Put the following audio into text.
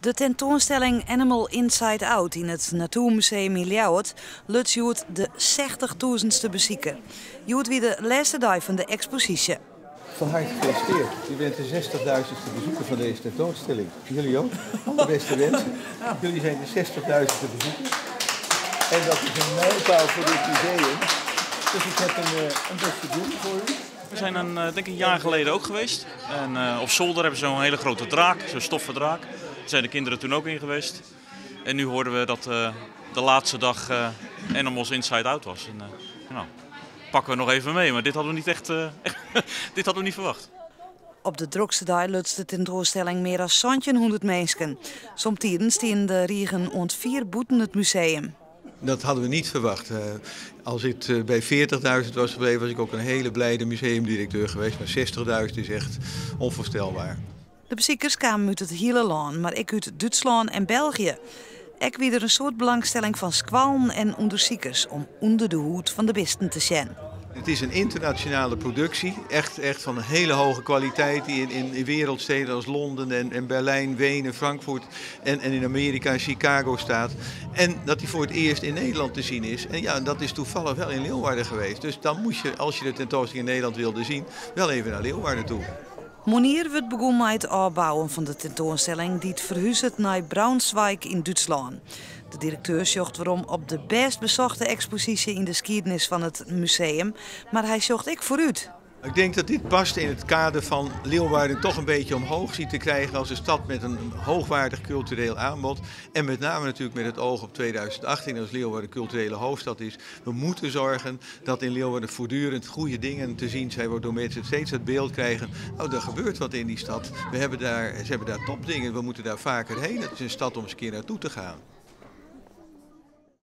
De tentoonstelling Animal Inside Out in het Natuurmuseum in Ljouwert lukt Joet de 60.000ste bezoeker. Joet wie de laatste dag van de expositie. Van harte gefeliciteerd. U bent de 60.000ste bezoeker van deze tentoonstelling. Jullie ook. De beste wensen. Jullie zijn de 60.000ste bezoekers. En dat is een mijlpaal voor dit museum. Dus ik heb een beste doel voor u. We zijn denk ik een jaar geleden ook geweest. En op zolder hebben ze zo'n hele grote draak, zo'n stoffen draak. Daar zijn de kinderen toen ook in geweest. En nu hoorden we dat de laatste dag Animals Inside Out was. En, nou, pakken we nog even mee, maar dit hadden we niet echt dit hadden we niet verwacht. Op de drukste dag lukt de tentoonstelling meer dan 100 mensen. Somtijden staan de riegen ont 4 boeten het museum. Dat hadden we niet verwacht. Als het bij 40.000 was gebleven, was ik ook een hele blijde museumdirecteur geweest. Maar 60.000 is echt onvoorstelbaar. De bezoekers kwamen uit het hele land, maar ook uit Duitsland en België. Ik wie er een soort belangstelling van squallen en onderzoekers om onder de hoed van de besten te zijn. Het is een internationale productie, echt van een hele hoge kwaliteit die in wereldsteden als Londen en Berlijn, Wenen, Frankfurt en in Amerika en Chicago staat. En dat die voor het eerst in Nederland te zien is. En ja, dat is toevallig wel in Leeuwarden geweest. Dus dan moest je, als je de tentoonstelling in Nederland wilde zien, wel even naar Leeuwarden toe. Monier wordt begonnen met het opbouwen van de tentoonstelling die het verhuist naar Braunschweig in Duitsland. De directeur zocht waarom op de best bezochte expositie in de geschiedenis van het museum, maar hij zocht ik vooruit. Ik denk dat dit past in het kader van Leeuwarden toch een beetje omhoog zien te krijgen als een stad met een hoogwaardig cultureel aanbod. En met name natuurlijk met het oog op 2018 als Leeuwarden culturele hoofdstad is. We moeten zorgen dat in Leeuwarden voortdurend goede dingen te zien zijn, waardoor mensen steeds het beeld krijgen, oh, er gebeurt wat in die stad. Ze hebben daar topdingen, we moeten daar vaker heen. Het is een stad om eens een keer naartoe te gaan.